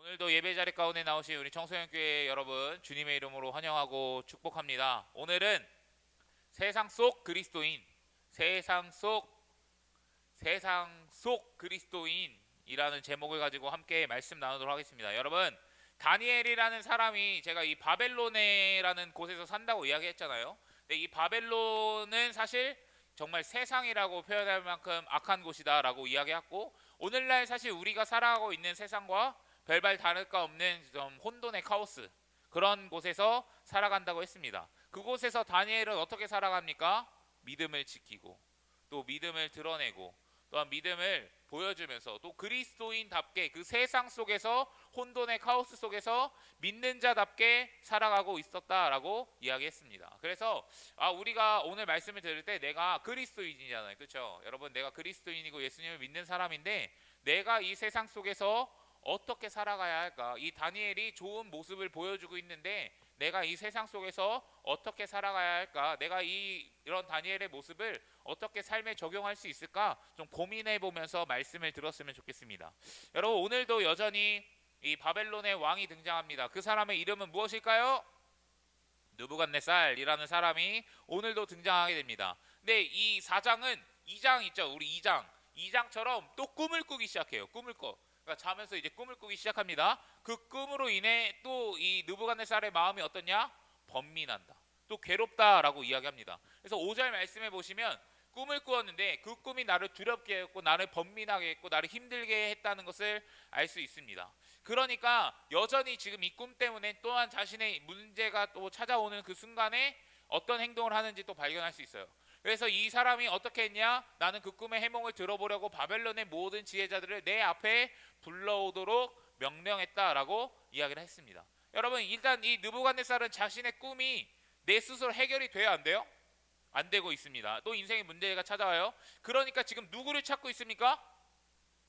오늘도 예배 자리 가운데 나오신 우리 청소년교회 여러분 주님의 이름으로 환영하고 축복합니다. 오늘은 세상 속 그리스도인, 세상 속 그리스도인이라는 제목을 가지고 함께 말씀 나누도록 하겠습니다. 여러분, 다니엘이라는 사람이 제가 이 바벨론이라는 곳에서 산다고 이야기했잖아요. 근데 이 바벨론은 사실 정말 세상이라고 표현할 만큼 악한 곳이다라고 이야기했고, 오늘날 사실 우리가 살아가고 있는 세상과 별반 다를 바 없는 좀 혼돈의 카오스, 그런 곳에서 살아간다고 했습니다. 그곳에서 다니엘은 어떻게 살아갑니까? 믿음을 지키고 또 믿음을 드러내고 또한 믿음을 보여주면서 또 그리스도인답게 그 세상 속에서 혼돈의 카오스 속에서 믿는 자답게 살아가고 있었다라고 이야기했습니다. 그래서 우리가 오늘 말씀을 들을 때 내가 그리스도인이잖아요, 그렇죠? 여러분, 내가 그리스도인이고 예수님을 믿는 사람인데 내가 이 세상 속에서 어떻게 살아가야 할까? 이 다니엘이 좋은 모습을 보여주고 있는데 내가 이 세상 속에서 어떻게 살아가야 할까? 내가 이런 다니엘의 모습을 어떻게 삶에 적용할 수 있을까? 좀 고민해 보면서 말씀을 들었으면 좋겠습니다. 여러분, 오늘도 여전히 이 바벨론의 왕이 등장합니다. 그 사람의 이름은 무엇일까요? 느부갓네살이라는 사람이 오늘도 등장하게 됩니다. 근데 이 4장은 2장 있죠, 우리 2장처럼 또 꿈을 꾸기 시작해요. 꿈을 꿔. 그러니까 자면서 이제 꿈을 꾸기 시작합니다. 그 꿈으로 인해 또 이 느부갓네살의 마음이 어떠냐? 번민한다. 또 괴롭다라고 이야기합니다. 그래서 5절 말씀해 보시면 꿈을 꾸었는데 그 꿈이 나를 두렵게 했고 나를 번민하게 했고 나를 힘들게 했다는 것을 알 수 있습니다. 그러니까 여전히 지금 이 꿈 때문에 또한 자신의 문제가 또 찾아오는 그 순간에 어떤 행동을 하는지 또 발견할 수 있어요. 그래서 이 사람이 어떻게 했냐? 나는 그 꿈의 해몽을 들어보려고 바벨론의 모든 지혜자들을 내 앞에 불러오도록 명령했다라고 이야기를 했습니다. 여러분, 일단 이 느부갓네살은 자신의 꿈이 내 스스로 해결이 돼야 안 돼요? 안 되고 있습니다. 또 인생의 문제가 찾아와요. 그러니까 지금 누구를 찾고 있습니까?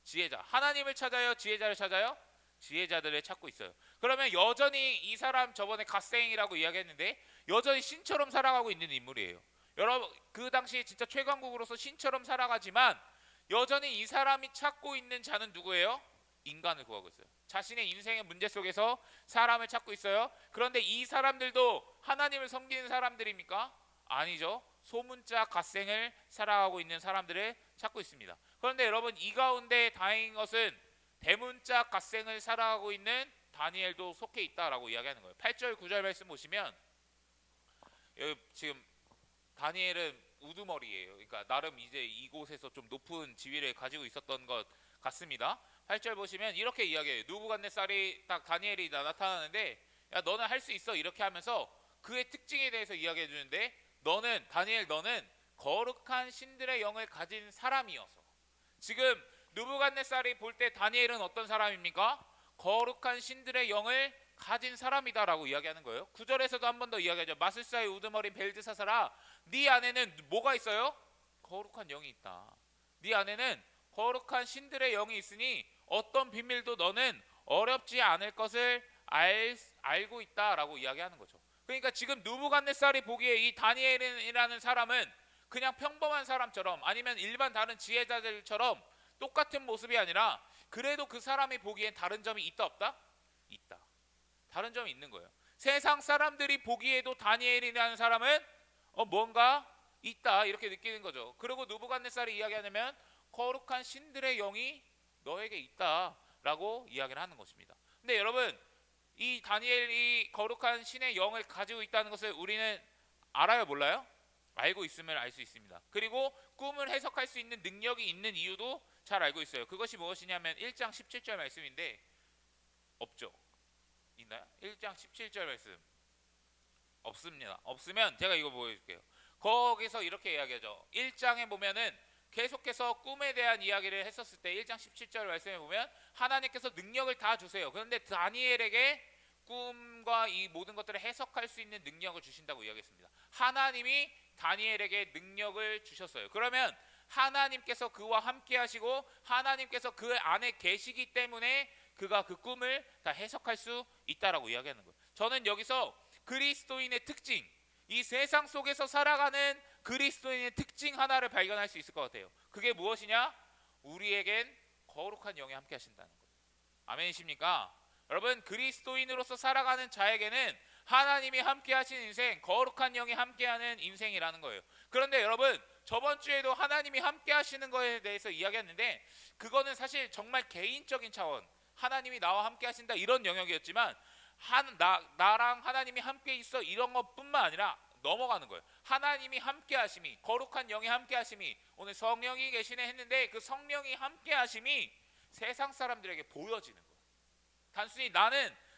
지혜자. 하나님을 찾아요? 지혜자를 찾아요? 지혜자들을 찾고 있어요. 그러면 여전히 이 사람, 저번에 갓생이라고 이야기했는데 여전히 신처럼 살아가고 있는 인물이에요. 여러분, 그 당시 진짜 최강국으로서 신처럼 살아가지만 여전히 이 사람이 찾고 있는 자는 누구예요? 인간을 구하고 있어요. 자신의 인생의 문제 속에서 사람을 찾고 있어요. 그런데 이 사람들도 하나님을 섬기는 사람들입니까? 아니죠. 소문자 갓생을 살아가고 있는 사람들을 찾고 있습니다. 그런데 여러분, 이 가운데 다행인 것은 대문자 갓생을 살아가고 있는 다니엘도 속해 있다라고 이야기하는 거예요. 8절 9절 말씀 보시면 여기 지금 다니엘은 우두머리예요. 그러니까 나름 이제 이곳에서 좀 높은 지위를 가지고 있었던 것 같습니다. 8절 보시면 이렇게 이야기해요. 느부갓네살이 딱 다니엘이 나타나는데, 야, 너는 할 수 있어, 이렇게 하면서 그의 특징에 대해서 이야기해 주는데, 다니엘, 너는 거룩한 신들의 영을 가진 사람이어서. 지금 느부갓네살이 볼 때 다니엘은 어떤 사람입니까? 거룩한 신들의 영을 가진 사람이다라고 이야기하는 거예요. 9절에서도 한 번 더 이야기하죠. 마술사의 우두머리 벨드사살아, 네 안에는 뭐가 있어요? 거룩한 영이 있다. 네 안에는 거룩한 신들의 영이 있으니 어떤 비밀도 너는 어렵지 않을 것을 알고 있다라고 이야기하는 거죠. 그러니까 지금 느부갓네살이 보기에 이 다니엘이라는 사람은 그냥 평범한 사람처럼 아니면 일반 다른 지혜자들처럼 똑같은 모습이 아니라 그래도 그 사람이 보기엔 다른 점이 있다 없다? 있다. 다른 점이 있는 거예요. 세상 사람들이 보기에도 다니엘이라는 사람은 뭔가 있다, 이렇게 느끼는 거죠. 그리고 느부갓네살이 이야기하냐면 거룩한 신들의 영이 너에게 있다라고 이야기를 하는 것입니다. 근데 여러분, 이 다니엘이 거룩한 신의 영을 가지고 있다는 것을 우리는 알아요, 몰라요? 알고 있음을 알 수 있습니다. 그리고 꿈을 해석할 수 있는 능력이 있는 이유도 잘 알고 있어요. 그것이 무엇이냐면 1장 17절 말씀인데, 없죠? 있나요? 1장 17절 말씀 없습니다. 없으면 제가 이거 보여줄게요. 거기서 이렇게 이야기하죠. 1장에 보면은 계속해서 꿈에 대한 이야기를 했었을 때 1장 17절 말씀에 보면 하나님께서 능력을 다 주세요. 그런데 다니엘에게 꿈과 이 모든 것들을 해석할 수 있는 능력을 주신다고 이야기했습니다. 하나님이 다니엘에게 능력을 주셨어요. 그러면 하나님께서 그와 함께 하시고 하나님께서 그 안에 계시기 때문에 그가 그 꿈을 다 해석할 수 있다라고 이야기하는 거예요. 저는 여기서 그리스도인의 특징, 이 세상 속에서 살아가는 그리스도인의 특징 하나를 발견할 수 있을 것 같아요. 그게 무엇이냐? 우리에겐 거룩한 영이 함께 하신다는 거예요. 아멘이십니까? 여러분 그리스도인으로서 살아가는 자에게는 하나님이 함께 하신 인생, 거룩한 영이 함께하는 인생이라는 거예요. 그런데 여러분 저번 주에도 하나님이 함께 하시는 거에 대해서 이야기했는데 그거는 사실 정말 개인적인 차원, 하나님이 나와 함께 하신다 이런 영역이었지만 나랑 하나님이 함께 있어 이런 것뿐만 아니라 넘어가는 거예요. 하나님이 함께 하심이, 거룩한 영이 함께 하심이, 오늘 성령이 계시네 했는데 그 성령이 함께 하심이 세상 사람들에게 보여지는 거예요. 단순히 나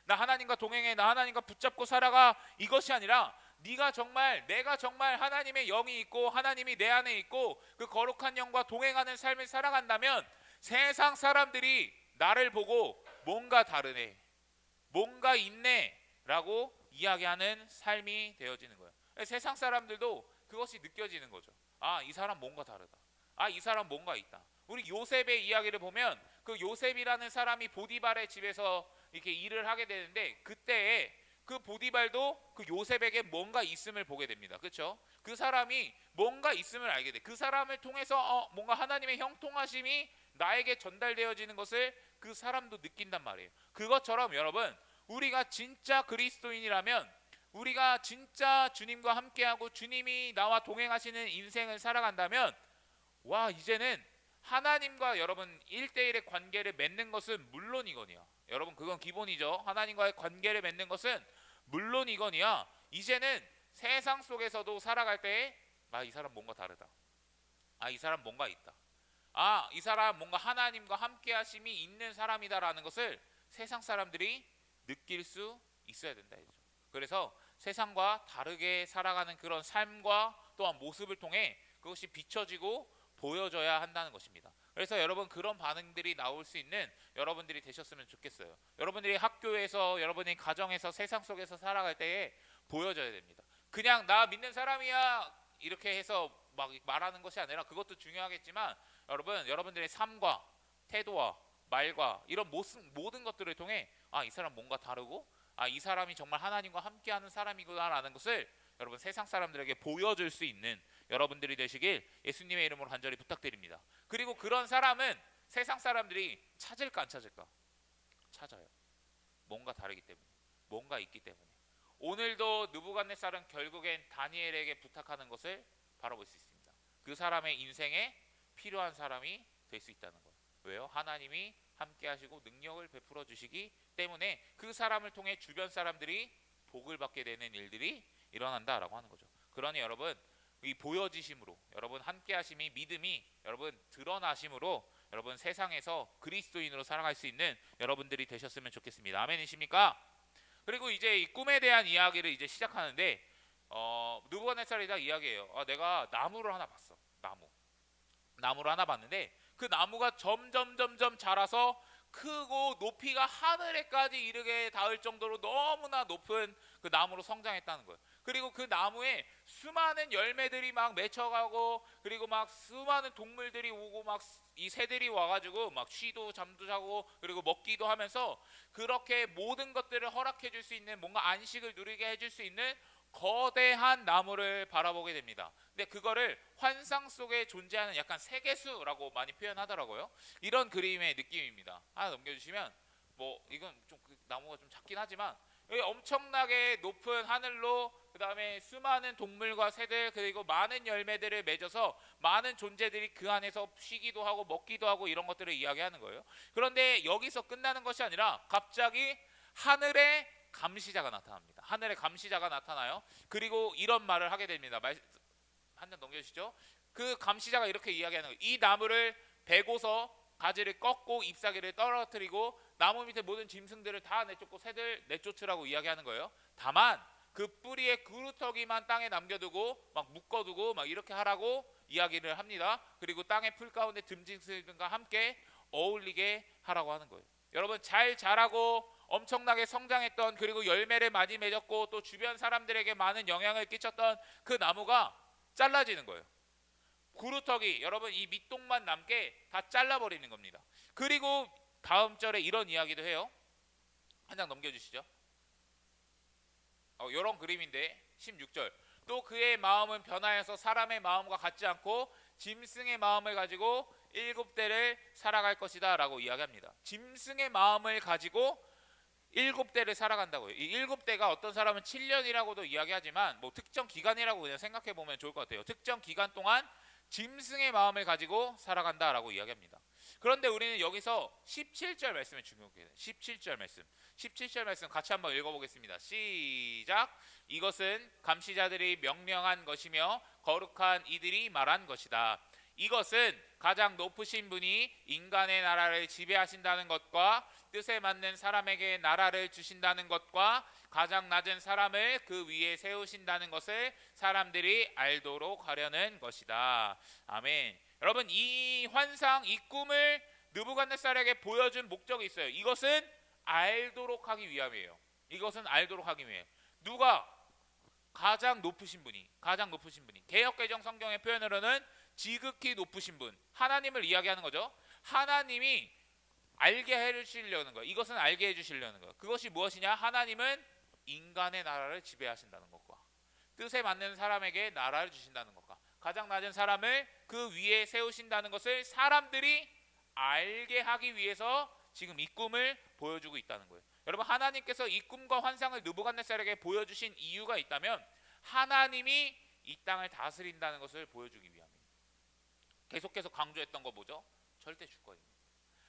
하나님과 동행해, 나 하나님과 붙잡고 살아가 이것이 아니라 내가 정말 하나님의 영이 있고 하나님이 내 안에 있고 그 거룩한 영과 동행하는 삶을 살아간다면 세상 사람들이 나를 보고 뭔가 다르네, 뭔가 있네 라고 이야기하는 삶이 되어지는 거예요. 세상 사람들도 그것이 느껴지는 거죠. 아, 이 사람 뭔가 다르다. 아, 이 사람 뭔가 있다. 우리 요셉의 이야기를 보면 그 요셉이라는 사람이 보디발의 집에서 이렇게 일을 하게 되는데 그때에 그 보디발도 그 요셉에게 뭔가 있음을 보게 됩니다. 그렇죠? 그 사람이 뭔가 있음을 알게 돼. 그 사람을 통해서 뭔가 하나님의 형통하심이 나에게 전달되어지는 것을 그 사람도 느낀단 말이에요. 그것처럼 여러분 우리가 진짜 그리스도인이라면 우리가 진짜 주님과 함께하고 주님이 나와 동행하시는 인생을 살아간다면 와, 이제는 하나님과 여러분 1대1의 관계를 맺는 것은 물론이거니와 여러분 그건 기본이죠. 하나님과의 관계를 맺는 것은 물론이거니와 이제는 세상 속에서도 살아갈 때 이 사람 뭔가 다르다. 이 사람 뭔가 있다. 이 사람 뭔가 하나님과 함께 하심이 있는 사람이다라는 것을 세상 사람들이 느낄 수 있어야 된다. 그래서 세상과 다르게 살아가는 그런 삶과 또한 모습을 통해 그것이 비춰지고 보여져야 한다는 것입니다. 그래서 여러분 그런 반응들이 나올 수 있는 여러분들이 되셨으면 좋겠어요. 여러분들이 학교에서, 여러분이 가정에서, 세상 속에서 살아갈 때에 보여져야 됩니다. 그냥 나 믿는 사람이야 이렇게 해서 막 말하는 것이 아니라 그것도 중요하겠지만 여러분들의 삶과 태도와 말과 이런 모든 것들을 통해 이 사람 뭔가 다르고 이 사람이 정말 하나님과 함께하는 사람이구나라는 것을 여러분 세상 사람들에게 보여줄 수 있는 여러분들이 되시길 예수님의 이름으로 간절히 부탁드립니다. 그리고 그런 사람은 세상 사람들이 찾을까 안 찾을까? 찾아요. 뭔가 다르기 때문에, 뭔가 있기 때문에. 오늘도 느부갓네살은 결국엔 다니엘에게 부탁하는 것을 바라볼 수 있습니다. 그 사람의 인생에 필요한 사람이 될 수 있다는 거예요. 왜요? 하나님이 함께 하시고 능력을 베풀어 주시기 때문에 그 사람을 통해 주변 사람들이 복을 받게 되는 일들이 일어난다라고 하는 거죠. 그러니 여러분 이 보여지심으로 여러분 함께 하심이 믿음이 여러분 드러나심으로 여러분 세상에서 그리스도인으로 살아갈 수 있는 여러분들이 되셨으면 좋겠습니다. 아멘이십니까? 그리고 이제 이 꿈에 대한 이야기를 이제 시작하는데 느부갓네살이 다 이야기해요. 내가 나무를 하나 봤어. 나무를 하나 봤는데 그 나무가 점점 자라서 크고 높이가 하늘에까지 이르게 닿을 정도로 너무나 높은 그 나무로 성장했다는 거예요. 그리고 그 나무에 수많은 열매들이 막 맺혀가고 그리고 막 수많은 동물들이 오고 막 이 새들이 와가지고 막 쉬도 잠도 자고 그리고 먹기도 하면서 그렇게 모든 것들을 허락해 줄 수 있는 뭔가 안식을 누리게 해줄 수 있는 거대한 나무를 바라보게 됩니다. 근데 그거를 환상 속에 존재하는 약간 세계수라고 많이 표현하더라고요. 이런 그림의 느낌입니다. 하나 넘겨주시면 이건 좀 나무가 좀 작긴 하지만 여기 엄청나게 높은 하늘로 그 다음에 수많은 동물과 새들 그리고 많은 열매들을 맺어서 많은 존재들이 그 안에서 쉬기도 하고 먹기도 하고 이런 것들을 이야기하는 거예요. 그런데 여기서 끝나는 것이 아니라 갑자기 하늘에 감시자가 나타납니다. 하늘에 감시자가 나타나요. 그리고 이런 말을 하게 됩니다. 한 장 넘겨주시죠. 그 감시자가 이렇게 이야기하는 거예요. 이 나무를 베고서 가지를 꺾고 잎사귀를 떨어뜨리고 나무 밑에 모든 짐승들을 다 내쫓고 새들 내쫓으라고 이야기하는 거예요. 다만 그 뿌리의 그루터기만 땅에 남겨두고 막 묶어두고 막 이렇게 하라고 이야기를 합니다. 그리고 땅의 풀 가운데 듬짐승들과 함께 어울리게 하라고 하는 거예요. 여러분 잘 자라고 엄청나게 성장했던 그리고 열매를 많이 맺었고 또 주변 사람들에게 많은 영향을 끼쳤던 그 나무가 잘라지는 거예요. 그루터기 여러분 이 밑동만 남게 다 잘라버리는 겁니다. 그리고 다음 절에 이런 이야기도 해요. 한 장 넘겨주시죠. 이런 그림인데 16절 또 그의 마음은 변하여서 사람의 마음과 같지 않고 짐승의 마음을 가지고 7대를 살아갈 것이다 라고 이야기합니다. 짐승의 마음을 가지고 7대를 살아간다고요. 이 7대가 어떤 사람은 7년이라고도 이야기하지만 뭐 특정 기간이라고 그냥 생각해 보면 좋을 것 같아요. 특정 기간 동안 짐승의 마음을 가지고 살아간다라고 이야기합니다. 그런데 우리는 여기서 17절 말씀에 주목해야 돼요. 17절 말씀. 17절 말씀 같이 한번 읽어보겠습니다. 시작. 이것은 감시자들이 명령한 것이며 거룩한 이들이 말한 것이다. 이것은 가장 높으신 분이 인간의 나라를 지배하신다는 것과 뜻에 맞는 사람에게 나라를 주신다는 것과 가장 낮은 사람을 그 위에 세우신다는 것을 사람들이 알도록 하려는 것이다. 아멘. 여러분, 이 환상, 이 꿈을 느부갓네살에게 보여준 목적이 있어요. 이것은 알도록 하기 위함이에요. 이것은 알도록 하기 위해. 누가? 가장 높으신 분이. 개역개정 성경의 표현으로는 지극히 높으신 분, 하나님을 이야기하는 거죠. 하나님이 알게 해주시려는 거예요. 이것은 알게 해주시려는 거예요. 그것이 무엇이냐? 하나님은 인간의 나라를 지배하신다는 것과 뜻에 맞는 사람에게 나라를 주신다는 것과 가장 낮은 사람을 그 위에 세우신다는 것을 사람들이 알게 하기 위해서 지금 이 꿈을 보여주고 있다는 거예요. 여러분, 하나님께서 이 꿈과 환상을 느부갓네살에게 보여주신 이유가 있다면 하나님이 이 땅을 다스린다는 것을 보여주기 위함입니다. 계속해서 강조했던 거 뭐죠? 절대 주권입니다.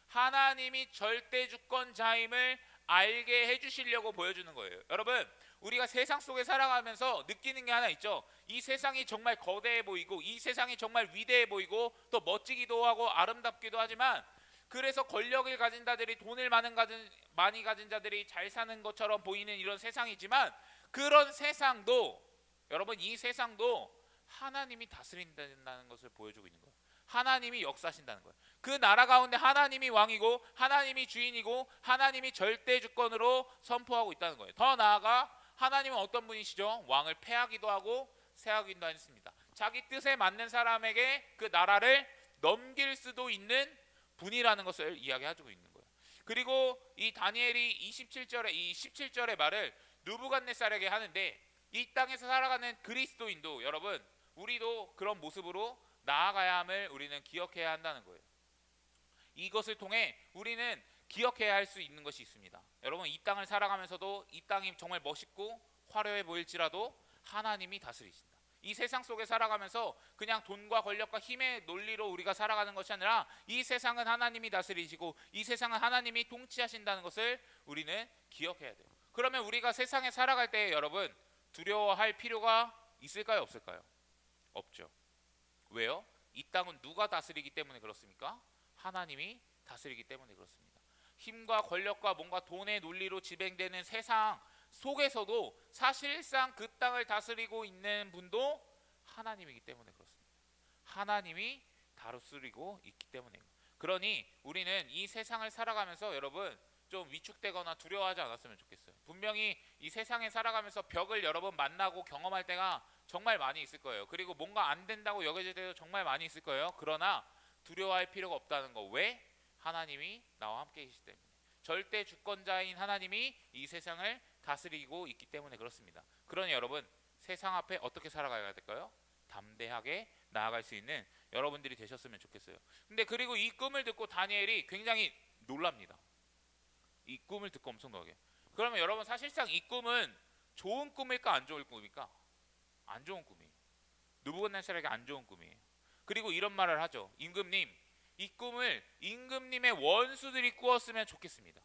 하나님이 절대 주권자임을 알게 해주시려고 보여주는 거예요. 여러분, 우리가 세상 속에 살아가면서 느끼는 게 하나 있죠. 이 세상이 정말 거대해 보이고 이 세상이 정말 위대해 보이고 또 멋지기도 하고 아름답기도 하지만, 그래서 권력을 가진 자들이, 돈을 많이 가진 자들이 잘 사는 것처럼 보이는 이런 세상이지만, 그런 세상도, 여러분, 이 세상도 하나님이 다스린다는 것을 보여주고 있는 거예요. 하나님이 역사하신다는 거예요. 그 나라 가운데 하나님이 왕이고 하나님이 주인이고 하나님이 절대 주권으로 선포하고 있다는 거예요. 더 나아가 하나님은 어떤 분이시죠? 왕을 패하기도 하고 세하기도 했습니다. 자기 뜻에 맞는 사람에게 그 나라를 넘길 수도 있는 분이라는 것을 이야기해주고 있는 거예요. 그리고 이 다니엘이 17절의 말을 느부갓네살에게 하는데, 이 땅에서 살아가는 그리스도인도, 여러분, 우리도 그런 모습으로 나아가야 함을 우리는 기억해야 한다는 거예요. 이것을 통해 우리는 기억해야 할 수 있는 것이 있습니다. 여러분, 이 땅을 살아가면서도 이 땅이 정말 멋있고 화려해 보일지라도 하나님이 다스리신다. 이 세상 속에 살아가면서 그냥 돈과 권력과 힘의 논리로 우리가 살아가는 것이 아니라 이 세상은 하나님이 다스리시고 이 세상은 하나님이 통치하신다는 것을 우리는 기억해야 돼요. 그러면 우리가 세상에 살아갈 때 여러분, 두려워할 필요가 있을까요? 없을까요? 없죠. 왜요? 이 땅은 누가 다스리기 때문에 그렇습니까? 하나님이 다스리기 때문에 그렇습니다. 힘과 권력과 뭔가 돈의 논리로 지배되는 세상 속에서도 사실상 그 땅을 다스리고 있는 분도 하나님이기 때문에 그렇습니다. 하나님이 다스리고 있기 때문에. 그러니 우리는 이 세상을 살아가면서 여러분 좀 위축되거나 두려워하지 않았으면 좋겠어요. 분명히 이 세상에 살아가면서 벽을 여러 번 만나고 경험할 때가 정말 많이 있을 거예요. 그리고 뭔가 안 된다고 여겨질 때도 정말 많이 있을 거예요. 그러나 두려워할 필요가 없다는 거. 왜? 하나님이 나와 함께 계시기 때문에. 절대 주권자인 하나님이 이 세상을 다스리고 있기 때문에 그렇습니다. 그러니 여러분, 세상 앞에 어떻게 살아가야 될까요? 담대하게 나아갈 수 있는 여러분들이 되셨으면 좋겠어요. 근데 그리고 이 꿈을 듣고 다니엘이 굉장히 놀랍니다. 이 꿈을 듣고 엄청 놀라게. 그러면 여러분, 사실상 이 꿈은 좋은 꿈일까 안 좋은 꿈일까? 안 좋은 꿈이에요. 느부갓네살에게 안 좋은 꿈이에요. 그리고 이런 말을 하죠. 임금님, 이 꿈을 임금님의 원수들이 꾸었으면 좋겠습니다.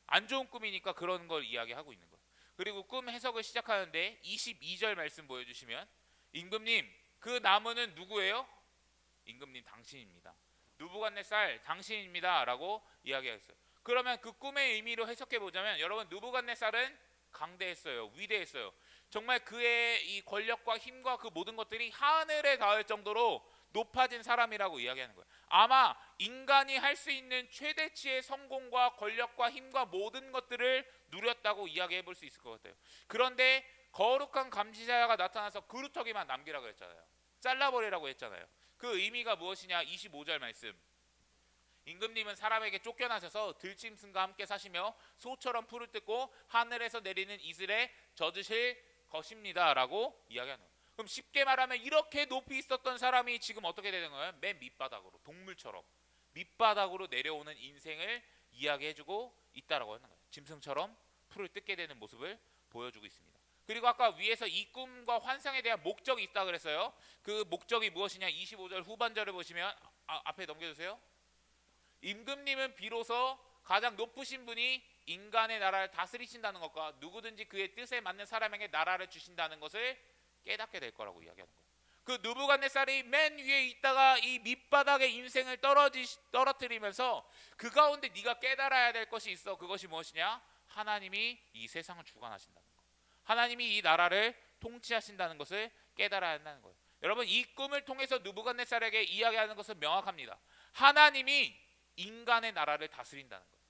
안 좋은 꿈이니까 그런 걸 이야기하고 있는 거예요. 그리고 꿈 해석을 시작하는데 22절 말씀 보여주시면, 임금님, 그 나무는 누구예요? 임금님, 당신입니다. 느부갓네살, 당신입니다 라고 이야기했어요. 그러면 그 꿈의 의미로 해석해 보자면, 여러분, 느부갓네살은 강대했어요. 위대했어요. 정말 그의 이 권력과 힘과 그 모든 것들이 하늘에 닿을 정도로 높아진 사람이라고 이야기하는 거예요. 아마 인간이 할 수 있는 최대치의 성공과 권력과 힘과 모든 것들을 누렸다고 이야기해 볼 수 있을 것 같아요. 그런데 거룩한 감시자가 나타나서 그루터기만 남기라고 했잖아요. 잘라버리라고 했잖아요. 그 의미가 무엇이냐? 25절 말씀. 임금님은 사람에게 쫓겨나셔서 들짐승과 함께 사시며 소처럼 풀을 뜯고 하늘에서 내리는 이슬에 젖으실 것입니다 라고 이야기하는 거예요. 그럼 쉽게 말하면 이렇게 높이 있었던 사람이 지금 어떻게 되는 거예요? 맨 밑바닥으로, 동물처럼 밑바닥으로 내려오는 인생을 이야기해주고 있다라고 하는 거예요. 짐승처럼 풀을 뜯게 되는 모습을 보여주고 있습니다. 그리고 아까 위에서 이 꿈과 환상에 대한 목적이 있다 그랬어요. 그 목적이 무엇이냐? 25절 후반절을 보시면 앞에 넘겨주세요. 임금님은 비로소 가장 높으신 분이 인간의 나라를 다스리신다는 것과 누구든지 그의 뜻에 맞는 사람에게 나라를 주신다는 것을 깨닫게 될 거라고 이야기하는 거예요. 그 느부갓네살이 맨 위에 있다가 이 밑바닥에 인생을 떨어뜨리면서 그 가운데 네가 깨달아야 될 것이 있어. 그것이 무엇이냐? 하나님이 이 세상을 주관하신다는 거. 하나님이 이 나라를 통치하신다는 것을 깨달아야 한다는 거예요. 여러분, 이 꿈을 통해서 느부갓네살에게 이야기하는 것은 명확합니다. 하나님이 인간의 나라를 다스린다는 거예요.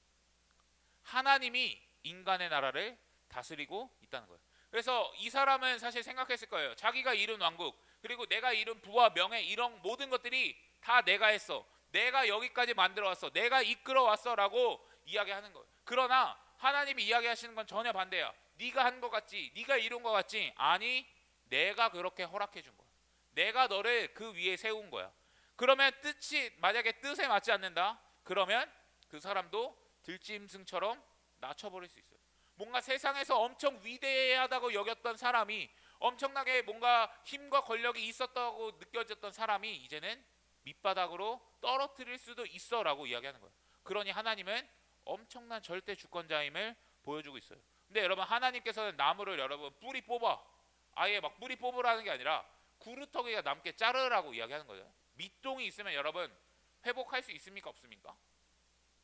하나님이 인간의 나라를 다스리고 있다는 거예요. 그래서 이 사람은 사실 생각했을 거예요. 자기가 이룬 왕국, 그리고 내가 이룬 부와 명예, 이런 모든 것들이 다 내가 했어. 내가 여기까지 만들어 왔어. 내가 이끌어 왔어 라고 이야기하는 거예요. 그러나 하나님이 이야기하시는 건 전혀 반대야. 네가 한 것 같지? 네가 이룬 것 같지? 아니, 내가 그렇게 허락해 준 거야. 내가 너를 그 위에 세운 거야. 그러면 만약에 뜻에 맞지 않는다? 그러면 그 사람도 들짐승처럼 낮춰버릴 수 있어요. 뭔가 세상에서 엄청 위대하다고 여겼던 사람이, 엄청나게 뭔가 힘과 권력이 있었다고 느껴졌던 사람이 이제는 밑바닥으로 떨어뜨릴 수도 있어 라고 이야기하는 거예요. 그러니 하나님은 엄청난 절대 주권자임을 보여주고 있어요. 근데 여러분, 하나님께서는 나무를 여러분 뿌리 뽑아, 아예 막 뿌리 뽑으라는 게 아니라 구루터기가 남게 자르라고 이야기하는 거예요. 밑동이 있으면 여러분 회복할 수 있습니까? 없습니까?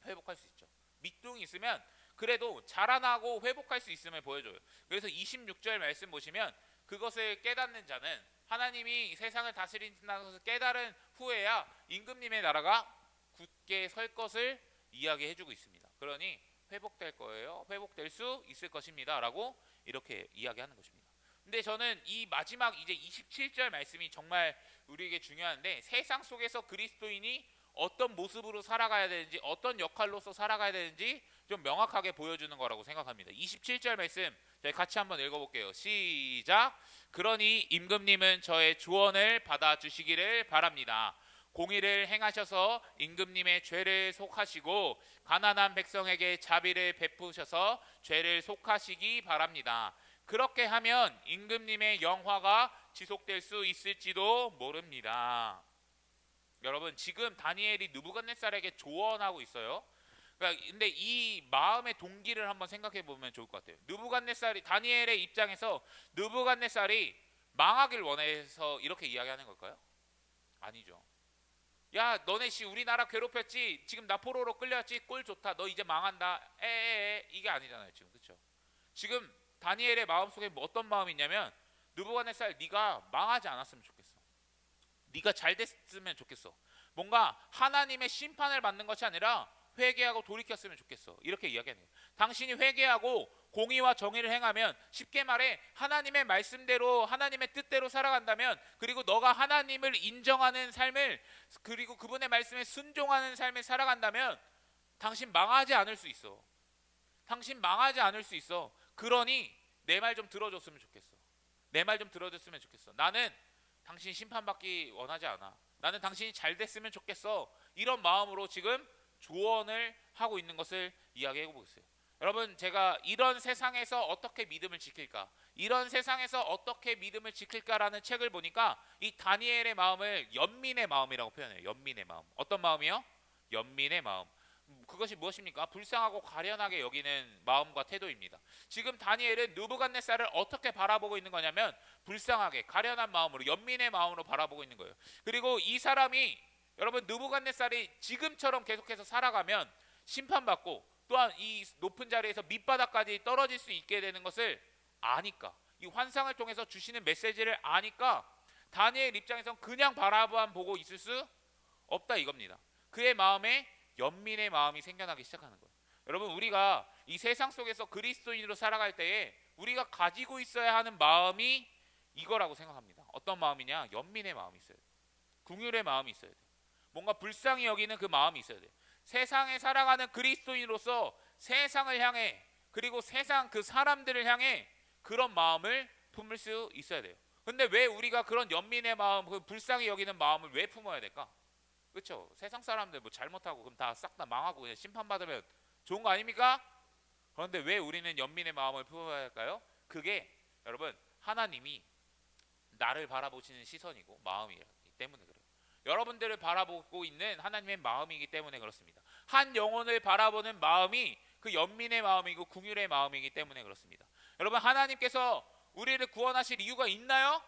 회복할 수 있죠. 밑둥이 있으면 그래도 자라나고 회복할 수 있음을 보여줘요. 그래서 26절 말씀 보시면 그것을 깨닫는 자는, 하나님이 세상을 다스린다는 것을 깨달은 후에야 임금님의 나라가 굳게 설 것을 이야기해주고 있습니다. 그러니 회복될 거예요. 회복될 수 있을 것입니다 라고 이렇게 이야기하는 것입니다. 근데 저는 이 마지막 이제 27절 말씀이 정말 우리에게 중요한데, 세상 속에서 그리스도인이 어떤 모습으로 살아가야 되는지, 어떤 역할로서 살아가야 되는지 좀 명확하게 보여주는 거라고 생각합니다. 27절 말씀 저희 같이 한번 읽어볼게요. 시작. 그러니 임금님은 저의 조언을 받아주시기를 바랍니다. 공의를 행하셔서 임금님의 죄를 속하시고 가난한 백성에게 자비를 베푸셔서 죄를 속하시기 바랍니다. 그렇게 하면 임금님의 영화가 지속될 수 있을지도 모릅니다. 여러분, 지금 다니엘이 느부갓네살에게 조언하고 있어요. 그러니까 근데 이 마음의 동기를 한번 생각해 보면 좋을 것 같아요. 다니엘의 입장에서 느부갓네살이 망하길 원해서 이렇게 이야기하는 걸까요? 아니죠. 야, 너네 우리나라 괴롭혔지? 지금 나 포로로 끌려왔지? 꼴 좋다. 너 이제 망한다. 이게 아니잖아요, 지금. 그렇죠? 지금 다니엘의 마음속에 어떤 마음이 있냐면, 느부갓네살 네가 망하지 않았으면 좋겠어. 네가 잘 됐으면 좋겠어. 뭔가 하나님의 심판을 받는 것이 아니라 회개하고 돌이켰으면 좋겠어. 이렇게 이야기하는 거예요. 당신이 회개하고 공의와 정의를 행하면, 쉽게 말해 하나님의 말씀대로 하나님의 뜻대로 살아간다면, 그리고 너가 하나님을 인정하는 삶을, 그리고 그분의 말씀에 순종하는 삶을 살아간다면 당신 망하지 않을 수 있어. 당신 망하지 않을 수 있어. 그러니 내 말 좀 들어줬으면 좋겠어. 내 말 좀 들어줬으면 좋겠어. 나는 당신 심판받기 원하지 않아. 나는 당신이 잘 됐으면 좋겠어. 이런 마음으로 지금 조언을 하고 있는 것을 이야기해보고 있어요. 여러분, 제가 이런 세상에서 어떻게 믿음을 지킬까, 이런 세상에서 어떻게 믿음을 지킬까라는 책을 보니까 이 다니엘의 마음을 연민의 마음이라고 표현해요. 연민의 마음. 어떤 마음이요? 연민의 마음. 그것이 무엇입니까? 불쌍하고 가련하게 여기는 마음과 태도입니다. 지금 다니엘은 느부갓네살을 어떻게 바라보고 있는 거냐면, 불쌍하게 가련한 마음으로, 연민의 마음으로 바라보고 있는 거예요. 그리고 이 사람이, 여러분, 느부갓네살이 지금처럼 계속해서 살아가면 심판받고 또한 이 높은 자리에서 밑바닥까지 떨어질 수 있게 되는 것을 아니까, 이 환상을 통해서 주시는 메시지를 아니까 다니엘 입장에선 그냥 바라만 보고 있을 수 없다 이겁니다. 그의 마음에 연민의 마음이 생겨나기 시작하는 거예요. 여러분, 우리가 이 세상 속에서 그리스도인으로 살아갈 때에 우리가 가지고 있어야 하는 마음이 이거라고 생각합니다. 어떤 마음이냐? 연민의 마음이 있어야 돼요. 긍휼의 마음이 있어야 돼요. 뭔가 불쌍히 여기는 그 마음이 있어야 돼요. 세상에 살아가는 그리스도인으로서 세상을 향해, 그리고 세상 그 사람들을 향해 그런 마음을 품을 수 있어야 돼요. 근데 왜 우리가 그런 연민의 마음, 그 불쌍히 여기는 마음을 왜 품어야 될까? 그렇죠? 세상 사람들 뭐 잘못하고 그럼 다 싹 다 망하고 그냥 심판받으면 좋은 거 아닙니까? 그런데 왜 우리는 연민의 마음을 품어야 할까요? 그게 여러분 하나님이 나를 바라보시는 시선이고 마음이기 때문에 그래요. 여러분들을 바라보고 있는 하나님의 마음이기 때문에 그렇습니다. 한 영혼을 바라보는 마음이 그 연민의 마음이고 긍휼의 마음이기 때문에 그렇습니다. 여러분 하나님께서 우리를 구원하실 이유가 있나요?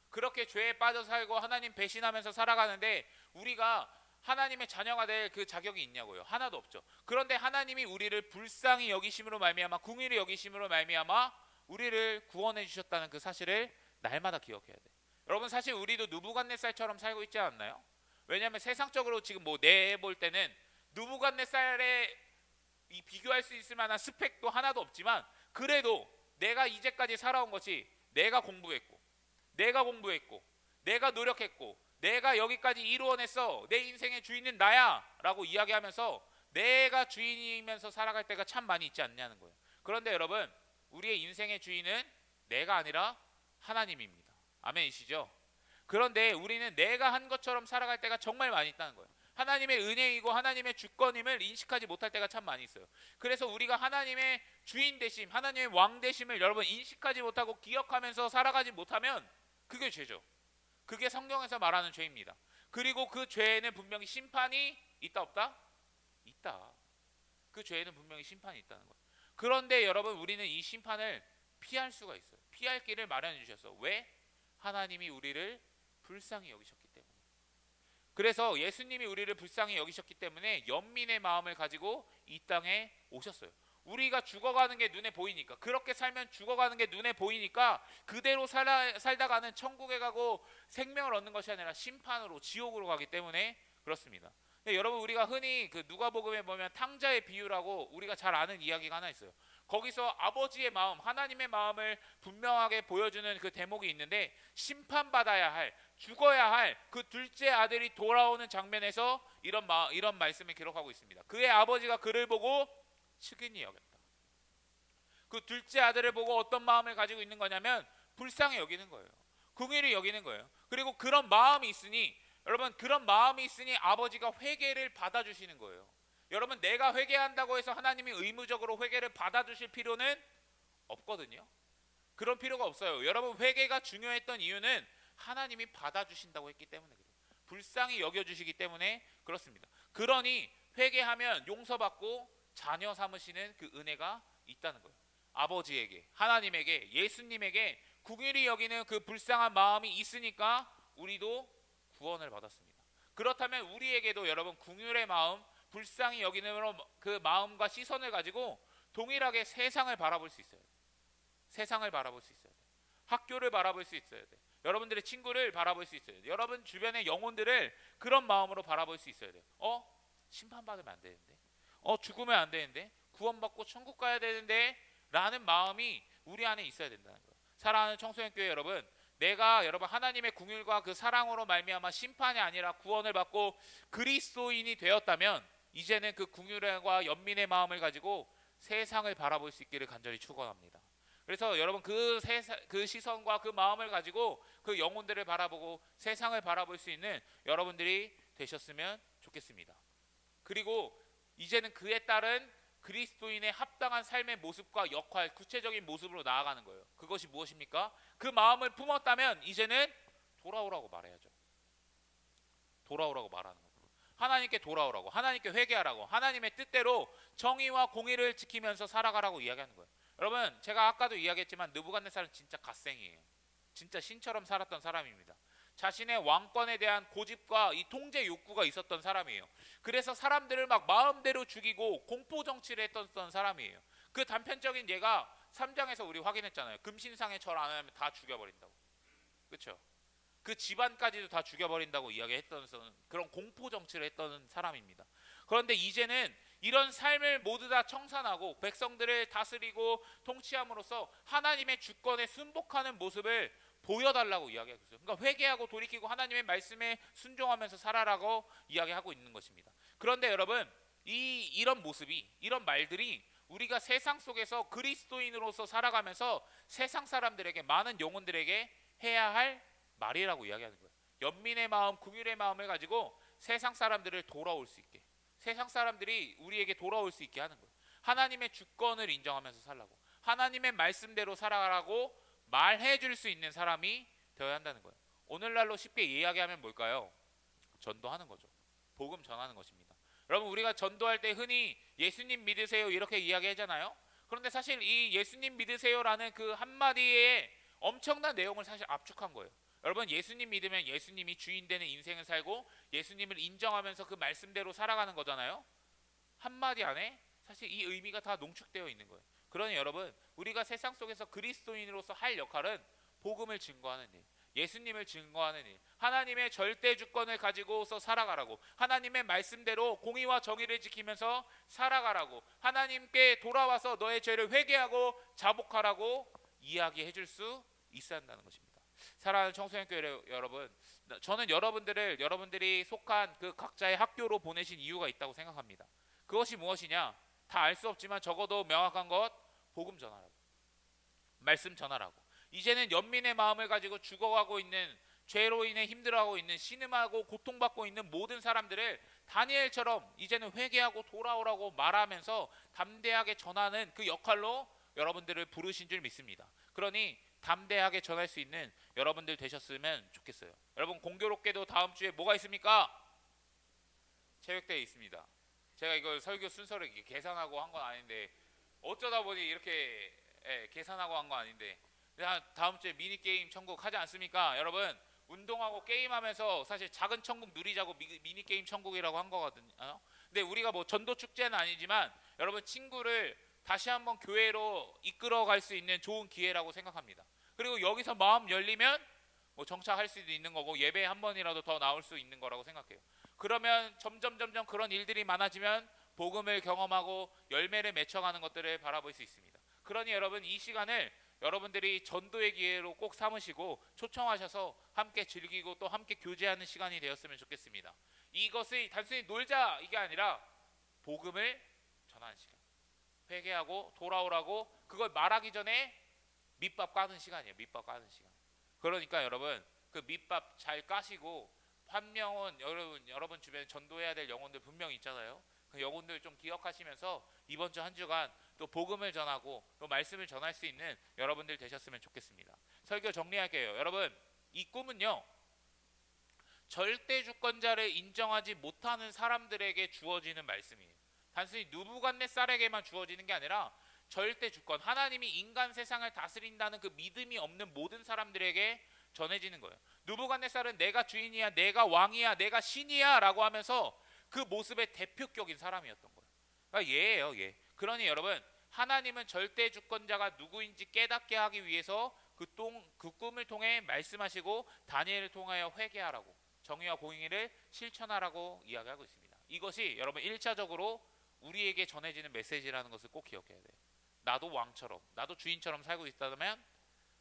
그렇게 죄에 빠져 살고 하나님 배신하면서 살아가는데 우리가 하나님의 자녀가 될 그 자격이 있냐고요? 하나도 없죠. 그런데 하나님이 우리를 불쌍히 여기심으로 말미암아 긍휼히 여기심으로 말미암아 우리를 구원해 주셨다는 그 사실을 날마다 기억해야 돼. 여러분 사실 우리도 느부갓네살처럼 살고 있지 않나요? 왜냐하면 세상적으로 지금 뭐 내 볼 때는 느부갓네살에 이 비교할 수 있을 만한 스펙도 하나도 없지만 그래도 내가 이제까지 살아온 것이 내가 공부했고 내가 노력했고 내가 여기까지 이루어냈어 내 인생의 주인은 나야 라고 이야기하면서 내가 주인이면서 살아갈 때가 참 많이 있지 않냐는 거예요. 그런데 여러분 우리의 인생의 주인은 내가 아니라 하나님입니다. 아멘이시죠? 그런데 우리는 내가 한 것처럼 살아갈 때가 정말 많이 있다는 거예요. 하나님의 은혜이고 하나님의 주권임을 인식하지 못할 때가 참 많이 있어요. 그래서 우리가 하나님의 주인 되심, 하나님의 왕 되심을 여러분 인식하지 못하고 기억하면서 살아가지 못하면 그게 죄죠. 그게 성경에서 말하는 죄입니다. 그리고 그 죄에는 분명히 심판이 있다 없다? 있다. 그 죄에는 분명히 심판이 있다는 거예요. 그런데 여러분 우리는 이 심판을 피할 수가 있어요. 피할 길을 마련해 주셨어. 왜? 하나님이 우리를 불쌍히 여기셨기 때문에. 그래서 예수님이 우리를 불쌍히 여기셨기 때문에 연민의 마음을 가지고 이 땅에 오셨어요. 우리가 죽어가는 게 눈에 보이니까, 그렇게 살면 죽어가는 게 눈에 보이니까 그대로 살다가는 천국에 가고 생명을 얻는 것이 아니라 심판으로 지옥으로 가기 때문에 그렇습니다. 근데 여러분 우리가 흔히 그 누가복음에 보면 탕자의 비유라고 우리가 잘 아는 이야기가 하나 있어요. 거기서 아버지의 마음, 하나님의 마음을 분명하게 보여주는 그 대목이 있는데 심판받아야 할, 죽어야 할 그 둘째 아들이 돌아오는 장면에서 이런 말씀을 기록하고 있습니다. 그의 아버지가 그를 보고 측은히 여겼다. 그 둘째 아들을 보고 어떤 마음을 가지고 있는 거냐면 불쌍히 여기는 거예요. 긍휼히 여기는 거예요. 그리고 그런 마음이 있으니 여러분 그런 마음이 있으니 아버지가 회개를 받아주시는 거예요. 여러분 내가 회개한다고 해서 하나님이 의무적으로 회개를 받아주실 필요는 없거든요. 그런 필요가 없어요. 여러분 회개가 중요했던 이유는 하나님이 받아주신다고 했기 때문에 그래요. 불쌍히 여겨주시기 때문에 그렇습니다. 그러니 회개하면 용서받고 자녀 삼으시는 그 은혜가 있다는 거예요. 아버지에게, 하나님에게, 예수님에게 긍휼히 여기는 그 불쌍한 마음이 있으니까 우리도 구원을 받았습니다. 그렇다면 우리에게도 여러분 긍휼의 마음, 불쌍히 여기는 그 마음과 시선을 가지고 동일하게 세상을 바라볼 수 있어야 돼. 세상을 바라볼 수 있어야 돼. 학교를 바라볼 수 있어야 돼. 여러분들의 친구를 바라볼 수 있어야 돼. 여러분 주변의 영혼들을 그런 마음으로 바라볼 수 있어야 돼. 심판받으면 안 되는데, 죽으면 안 되는데, 구원받고 천국 가야 되는데 라는 마음이 우리 안에 있어야 된다는 거예요. 사랑하는 청소년 교회 여러분, 내가 여러분 하나님의 긍휼과 그 사랑으로 말미암아 심판이 아니라 구원을 받고 그리스도인이 되었다면 이제는 그 긍휼과 연민의 마음을 가지고 세상을 바라볼 수 있기를 간절히 축원합니다. 그래서 여러분 그 시선과 그 마음을 가지고 그 영혼들을 바라보고 세상을 바라볼 수 있는 여러분들이 되셨으면 좋겠습니다. 그리고 이제는 그에 따른 그리스도인의 합당한 삶의 모습과 역할, 구체적인 모습으로 나아가는 거예요. 그것이 무엇입니까? 그 마음을 품었다면 이제는 돌아오라고 말해야죠. 돌아오라고 말하는 거예요. 하나님께 돌아오라고, 하나님께 회개하라고, 하나님의 뜻대로 정의와 공의를 지키면서 살아가라고 이야기하는 거예요. 여러분 제가 아까도 이야기했지만 느부갓네살은 진짜 갓생이에요. 진짜 신처럼 살았던 사람입니다. 자신의 왕권에 대한 고집과 이 통제 욕구가 있었던 사람이에요. 그래서 사람들을 막 마음대로 죽이고 공포 정치를 했던 사람이에요. 그 단편적인 예가 3장에서 우리 확인했잖아요. 금신상에 절 안 하면 다 죽여버린다고. 그렇죠? 그 집안까지도 다 죽여버린다고 이야기했던 그런 공포 정치를 했던 사람입니다. 그런데 이제는 이런 삶을 모두 다 청산하고 백성들을 다스리고 통치함으로써 하나님의 주권에 순복하는 모습을 보여달라고 이야기하고 있어요. 그러니까 회개하고 돌이키고 하나님의 말씀에 순종하면서 살아라고 이야기하고 있는 것입니다. 그런데 여러분 이런 모습이, 이런 말들이 우리가 세상 속에서 그리스도인으로서 살아가면서 세상 사람들에게, 많은 영혼들에게 해야 할 말이라고 이야기하는 거예요. 연민의 마음, 긍휼의 마음을 가지고 세상 사람들을 돌아올 수 있게, 세상 사람들이 우리에게 돌아올 수 있게 하는 거예요. 하나님의 주권을 인정하면서 살라고, 하나님의 말씀대로 살아가라고 말해 줄 수 있는 사람이 되어야 한다는 거예요. 오늘날로 쉽게 이야기하면 뭘까요? 전도하는 거죠. 복음 전하는 것입니다. 여러분, 우리가 전도할 때 흔히 예수님 믿으세요 이렇게 이야기하잖아요. 그런데 사실 이 예수님 믿으세요라는 그 한마디에 엄청난 내용을 사실 압축한 거예요. 여러분, 예수님 믿으면 예수님이 주인 되는 인생을 살고 예수님을 인정하면서 그 말씀대로 살아가는 거잖아요. 한마디 안에 사실 이 의미가 다 농축되어 있는 거예요. 그러니 여러분, 우리가 세상 속에서 그리스도인으로서 할 역할은 복음을 증거하는 일, 예수님을 증거하는 일, 하나님의 절대 주권을 가지고서 살아가라고, 하나님의 말씀대로 공의와 정의를 지키면서 살아가라고, 하나님께 돌아와서 너의 죄를 회개하고 자복하라고 이야기해 줄 수 있어야 한다는 것입니다. 사랑하는 청소년교회 여러분, 저는 여러분들이 속한 그 각자의 학교로 보내신 이유가 있다고 생각합니다. 그것이 무엇이냐? 다 알 수 없지만 적어도 명확한 것, 복음 전하라고, 말씀 전하라고. 이제는 연민의 마음을 가지고 죽어가고 있는, 죄로 인해 힘들어하고 있는, 신음하고 고통받고 있는 모든 사람들을 다니엘처럼 이제는 회개하고 돌아오라고 말하면서 담대하게 전하는 그 역할로 여러분들을 부르신 줄 믿습니다. 그러니 담대하게 전할 수 있는 여러분들 되셨으면 좋겠어요. 여러분, 공교롭게도 다음 주에 뭐가 있습니까? 체육대회 있습니다. 제가 이걸 설교 순서를 계산하고 한 건 아닌데, 어쩌다 보니 이렇게 계산하고 한 건 아닌데, 다음 주에 미니게임 천국 하지 않습니까? 여러분, 운동하고 게임하면서 사실 작은 천국 누리자고 미니게임 천국이라고 한 거거든요. 근데 우리가 뭐 전도 축제는 아니지만 여러분, 친구를 다시 한번 교회로 이끌어 갈 수 있는 좋은 기회라고 생각합니다. 그리고 여기서 마음 열리면 뭐 정착할 수도 있는 거고, 예배 한 번이라도 더 나올 수 있는 거라고 생각해요. 그러면 점점 그런 일들이 많아지면 복음을 경험하고 열매를 맺혀가는 것들을 바라볼 수 있습니다. 그러니 여러분, 이 시간을 여러분들이 전도의 기회로 꼭 삼으시고 초청하셔서 함께 즐기고 또 함께 교제하는 시간이 되었으면 좋겠습니다. 이것이 단순히 놀자 이게 아니라 복음을 전하는 시간, 회개하고 돌아오라고 그걸 말하기 전에 밑밥 까는 시간이에요. 밑밥 까는 시간. 그러니까 여러분, 그 밑밥 잘 까시고, 한 명은 여러분 주변에 전도해야 될 영혼들 분명히 있잖아요. 그 영혼들 좀 기억하시면서 이번 주 한 주간 또 복음을 전하고 또 말씀을 전할 수 있는 여러분들 되셨으면 좋겠습니다. 설교 정리할게요. 여러분, 이 꿈은요, 절대 주권자를 인정하지 못하는 사람들에게 주어지는 말씀이에요. 단순히 느부갓네살에게만 주어지는 게 아니라 절대 주권, 하나님이 인간 세상을 다스린다는 그 믿음이 없는 모든 사람들에게 전해지는 거예요. 느부갓네살은 내가 주인이야, 내가 왕이야, 내가 신이야 라고 하면서 그 모습의 대표격인 사람이었던 거예요. 그러니까 얘예요, 얘. 그러니 여러분, 하나님은 절대 주권자가 누구인지 깨닫게 하기 위해서 그 꿈을 통해 말씀하시고 다니엘을 통하여 회개하라고, 정의와 공의를 실천하라고 이야기하고 있습니다. 이것이 여러분 1차적으로 우리에게 전해지는 메시지라는 것을 꼭 기억해야 돼요. 나도 왕처럼, 나도 주인처럼 살고 있다면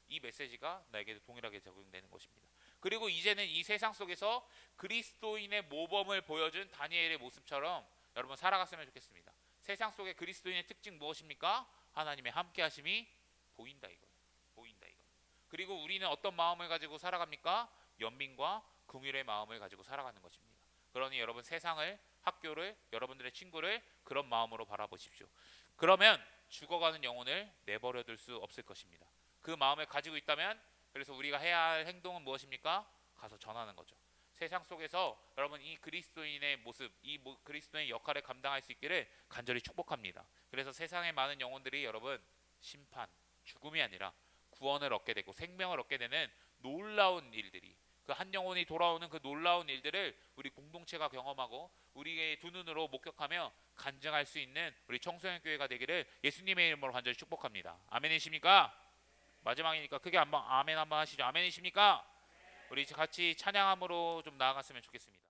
이 메시지가 나에게도 동일하게 적용되는 것입니다. 그리고 이제는 이 세상 속에서 그리스도인의 모범을 보여준 다니엘의 모습처럼 여러분 살아갔으면 좋겠습니다. 세상 속의 그리스도인의 특징 무엇입니까? 하나님의 함께 하심이 보인다 이거예요. 보인다 이거. 그리고 우리는 어떤 마음을 가지고 살아갑니까? 연민과 긍휼의 마음을 가지고 살아가는 것입니다. 그러니 여러분, 세상을, 학교를, 여러분들의 친구를 그런 마음으로 바라보십시오. 그러면 죽어가는 영혼을 내버려둘 수 없을 것입니다. 그 마음을 가지고 있다면, 그래서 우리가 해야 할 행동은 무엇입니까? 가서 전하는 거죠. 세상 속에서 여러분, 이 그리스도인의 모습, 그리스도인의 역할을 감당할 수 있기를 간절히 축복합니다. 그래서 세상의 많은 영혼들이 여러분, 심판, 죽음이 아니라 구원을 얻게 되고 생명을 얻게 되는 놀라운 일들이, 그 한 영혼이 돌아오는 그 놀라운 일들을 우리 공동체가 경험하고 우리의 두 눈으로 목격하며 간증할 수 있는 우리 청소년 교회가 되기를 예수님의 이름으로 간절히 축복합니다. 아멘이십니까? 마지막이니까 크게 한번 아멘 한번 하시죠. 아멘이십니까? 우리 같이 찬양함으로 좀 나아갔으면 좋겠습니다.